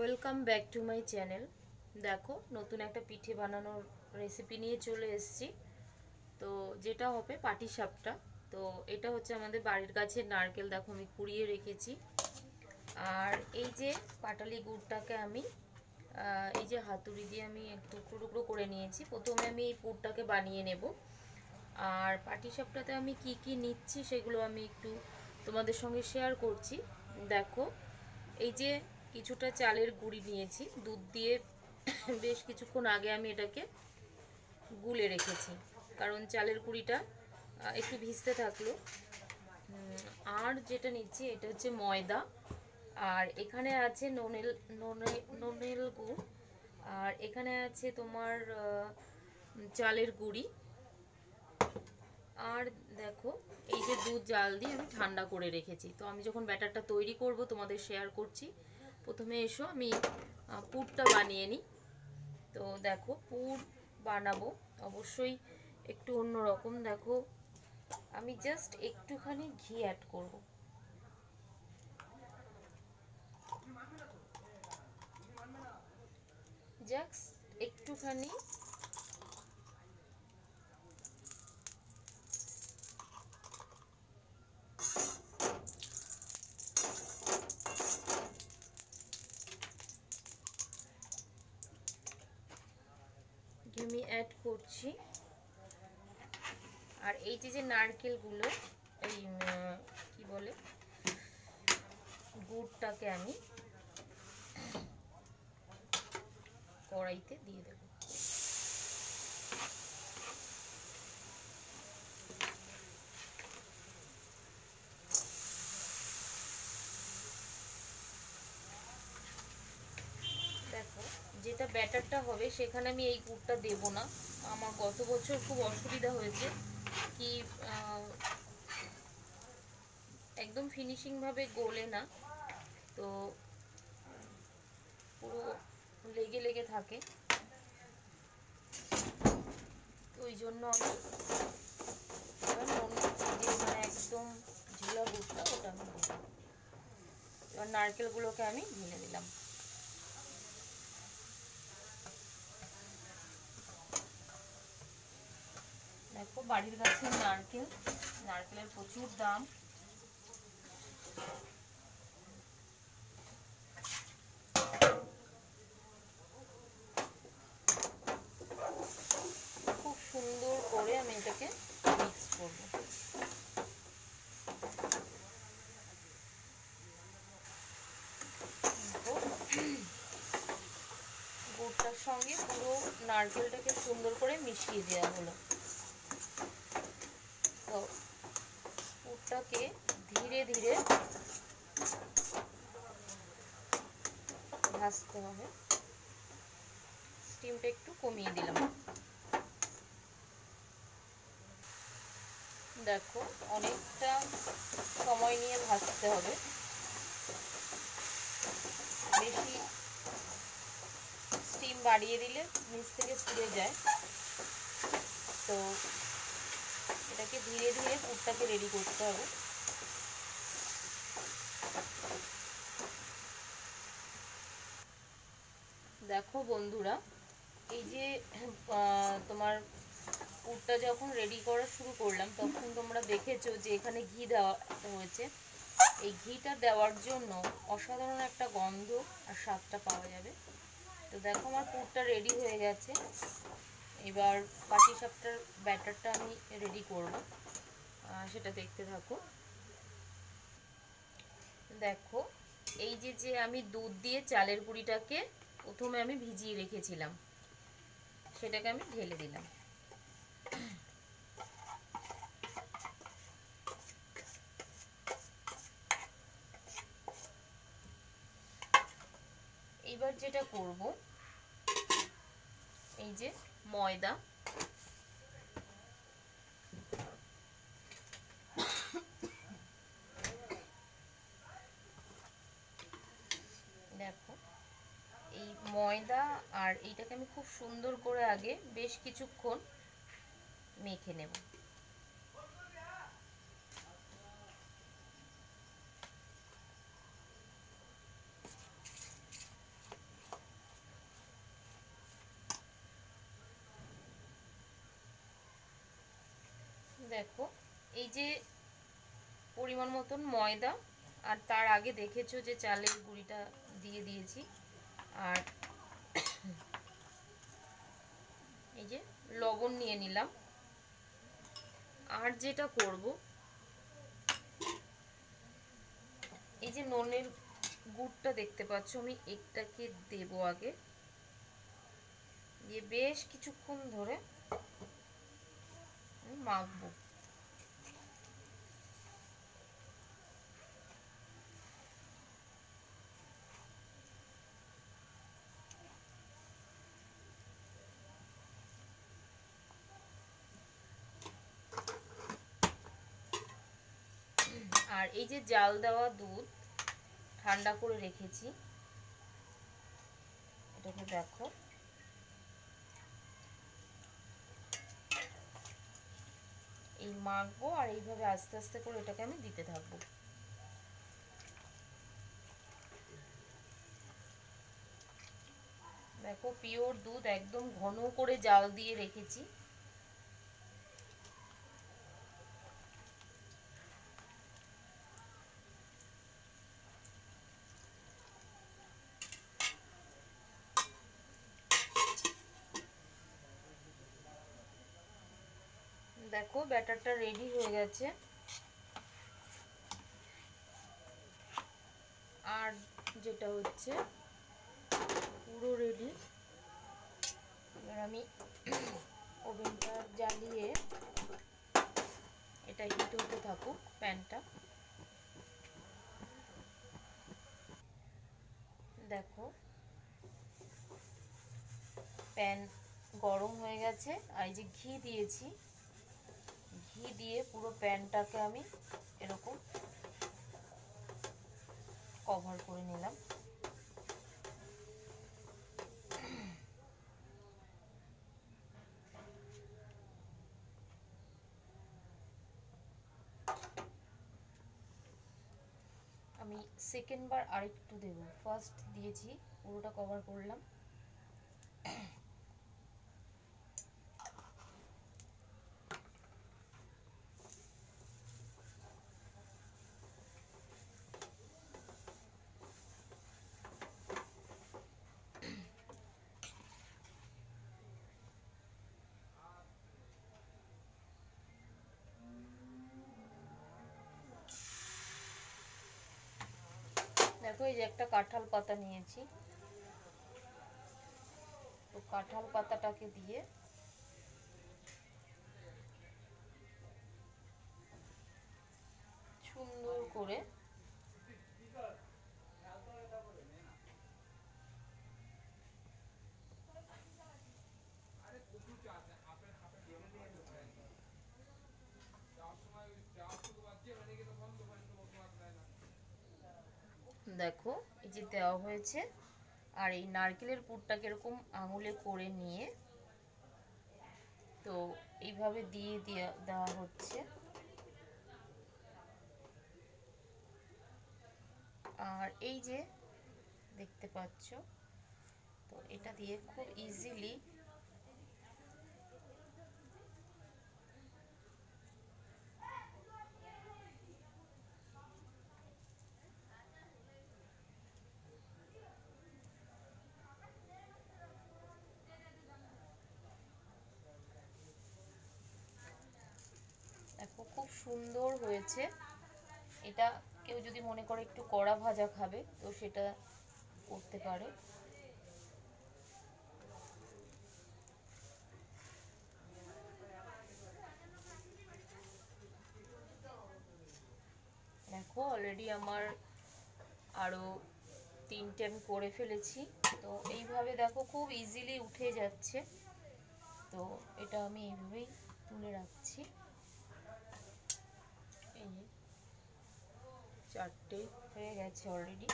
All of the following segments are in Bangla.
Welcome back to my channel. দেখো নতুন একটা পিঠে বানানোর রেসিপি নিয়ে চলে এসেছি। তো যেটা হবে পাটিসাপটা। তো এটা হচ্ছে আমাদের বাড়ির গাছের নারকেল, দেখো আমি কুড়িয়ে রেখেছি। আর এই যে পাটালি গুড়টাকে আমি এই যে হাতুড়ি দিয়ে আমি টুকরো টুকরো করে নিয়েছি। প্রথমে আমি এই পুরটাকে বানিয়ে নেব। আর পাটিসাপটাতে আমি কি কি নিচ্ছি সেগুলো আমি একটু তোমাদের সঙ্গে শেয়ার করছি। দেখো এই যে কিছুটা চালের গুঁড়ি নিয়েছি, দুধ দিয়ে বেশ কিছুক্ষণ আগে আমি এটাকে গুলে রেখেছি, কারণ চালের গুঁড়িটা একটু ভিজতে থাকলো। আর যেটা নিচ্ছি এটা হচ্ছে ময়দা, আর এখানে আছে ননেল গুড়, আর এখানে আছে তোমার চালের গুঁড়ি। আর দেখো এই যে দুধ জাল দিয়ে আমি ঠান্ডা করে রেখেছি। তো আমি যখন ব্যাটারটা তৈরি করব তোমাদের শেয়ার করছি। প্রথমে এসো আমি পুরটা বানিয়ে নিই। তো দেখো পুর বানাবো অবশ্যই একটু অন্যরকম। দেখো আমি জাস্ট একটুখানি ঘি অ্যাড করব। জাস্ট একটুখানি আমি অ্যাড করছি। আর এই যে নারকেলগুলো, এই কি বলে, গুড়টাকে আমি কড়াইতে দিয়ে দেব। দেখো যেটা ব্যাটারটা হবে সেখানে আমি এই গুড়টা দেব না। আমার গত বছর খুব অসুবিধা হয়েছে কি একদম ফিনিশিং ভাবে গলে না, তো পুরো লেগে লেগে থাকে। তো ওই জন্য আমি মানে একদম ঝোলা গুড়টা ওটা আমি দেব। এবার নারকেলগুলোকে আমি ঢেলে দিলাম। দেখো বাড়ির গাছের নারকেল, নারকেলের প্রচুর দাম। খুব সুন্দর করে আমি এটাকে মিক্স করব। গুড়টার সঙ্গে পুরো নারকেলটাকে সুন্দর করে মিশিয়ে দেওয়া হলো। তো গুড়টাকে ধীরে ধীরে ভাজতে হবে। স্টিমটা একটু কমিয়ে দিলাম। দেখো অনেকটা সময় নিয়ে ভাজতে হবে, বেশি স্টিম বাড়িয়ে দিলে নিচ থেকে পুড়ে যায়। তো এটাকে ধীরে ধীরে পুরটাকে রেডি করতে হবে। দেখো বন্ধুরা, এই যে তোমার পুরটা যখন রেডি করা শুরু করলাম তখন তোমরা দেখেছো যে এখানে ঘি দেওয়া হয়েছে। এই ঘিটা দেওয়ার জন্য অসাধারণ একটা গন্ধ আর স্বাদটা পাওয়া যাবে। তো দেখো আমার পুরটা রেডি হয়ে গেছে। এবার পাটিসাপটার ব্যাটারটা আমি রেডি করব, সেটা দেখতে থাকো। দেখো এই যে আমি দুধ দিয়ে চালের গুঁড়িটাকে প্রথমে আমি ভিজিয়ে রেখেছিলাম, সেটাকে আমি ঢেলে দিলাম। এবার যেটা করব, এই যে ময়দা, দেখো এই ময়দা আর এইটাকে আমি খুব সুন্দর করে আগে বেশ কিছুক্ষণ মেখে নেব। এই যে পরিমাণ মতন ময়দা, আর তার আগে দেখেছো যে চালের গুঁড়িটা দিয়ে দিয়েছি। আর এই যে লবণ নিয়ে নিলাম। আর যেটা করব, এই যে নুনের গুড়টা দেখতে পাচ্ছ, আমি একটাকে দেব আগে, দিয়ে বেশ কিছুক্ষণ ধরে মাখবো। আর এই যে জাল দেওয়া দুধ ঠান্ডা করে রেখেছি, এটাকে দেখো এই মাখবো, আর এইভাবে আস্তে আস্তে করে এটাকে আমি দিতে থাকবো। দেখো পিওর দুধ, একদম ঘন করে জাল দিয়ে রেখেছি। দেখো ব্যাটারটা রেডি হয়ে গেছে। আর যেটা হচ্ছে পুরো রেডি। এবার আমি ওভেনটা জ্বালিয়ে এটা হিট হতে থাকুক প্যানটা। দেখো প্যান গরম হয়ে গেছে, আর এই যে ঘি দিয়েছি, ঘি দিয়ে পুরো প্যানটাকে আমি এরকম কভার করে নিলাম। আমি সেকেন্ড বার আরেকটু দেব, ফার্স্ট দিয়েছি পুরোটা কভার করলাম। দেখো এই যে একটা কাঁঠাল পাতা নিয়েছি, তো কাঁঠাল পাতাটাকে দিয়ে সুন্দর করে দেখো এই যে দেওয়া হয়েছে। আর এই নারকেলের পুরটাকে এরকম আঙুলে করে নিয়ে তো এইভাবে দিয়ে দেওয়া হচ্ছে। আর এই যে দেখতে পাচ্ছ, তো এটা দিয়ে খুব ইজিলি দেখো খুব সুন্দর হয়েছে। এটা কেউ যদি মনে করে একটু কড়া ভাজা খাবে তো সেটা করতে পারে। দেখো অলরেডি আমার আরও তিনটে আমি করে ফেলেছি। তো এইভাবে দেখো খুব ইজিলি উঠে যাচ্ছে। তো এটা আমি এইভাবেই তুলে রাখছি। এই চারটে হয়ে গেছে অলরেডি।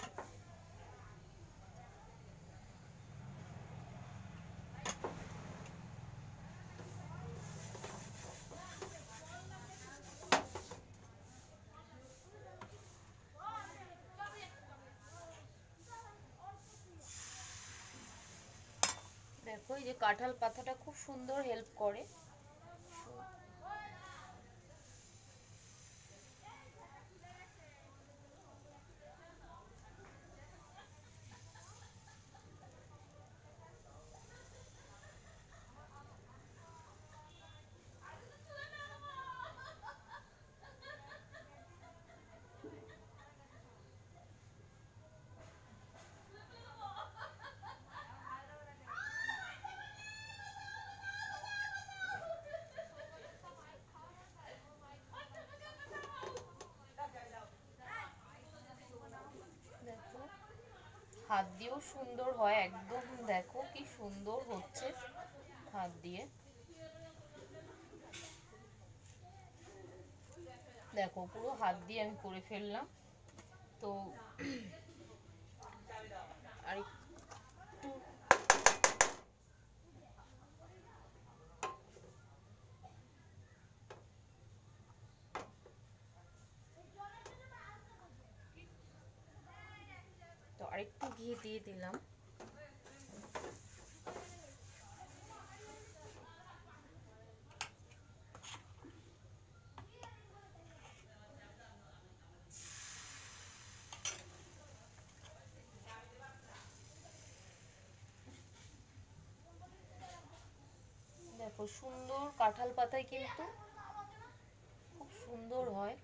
দেখো এই যে কাঁঠাল পাতাটা খুব সুন্দর হেল্প করে। হাত দিয়েও সুন্দর হয় একদম, দেখো কি সুন্দর হচ্ছে হাত দিয়ে। দেখো পুরো হাত দিয়ে আমি করে ফেললাম। তো আর একটু আরেকটু ঘি দিয়ে দিলাম। দেখো সুন্দর কাঁঠাল পাতায় কিন্তু খুব সুন্দর হয়।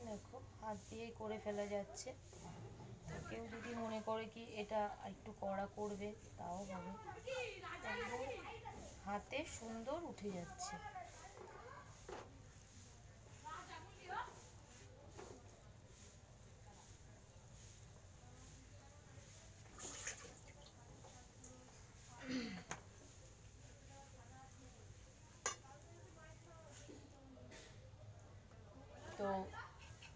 দেখো হাত দিয়েই করে ফেলা যাচ্ছে। তো কেউ যদি মনে করে কি এটা একটু কড়া করবে তাও হবে, একদম হাতে সুন্দর উঠে যাচ্ছে। তো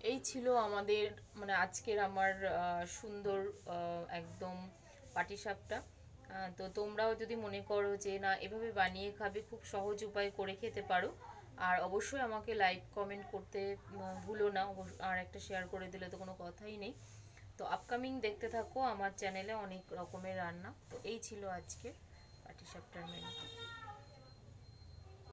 এই ছিল আমাদের মানে আজকের আমার সুন্দর একদম পাটিসাপটা। তো তোমরাও যদি মনে করো যে না এভাবে বানিয়ে খাবে, খুব সহজ উপায় করে খেতে পারো। আর অবশ্যই আমাকে লাইক কমেন্ট করতে ভুলো না, আর একটা শেয়ার করে দিলে তো কোনো কথাই নেই। তো আপকামিং দেখতে থাকো আমার চ্যানেলে অনেক রকমের রান্না। তো এই ছিল আজকের পাটিসাপটার মেনু।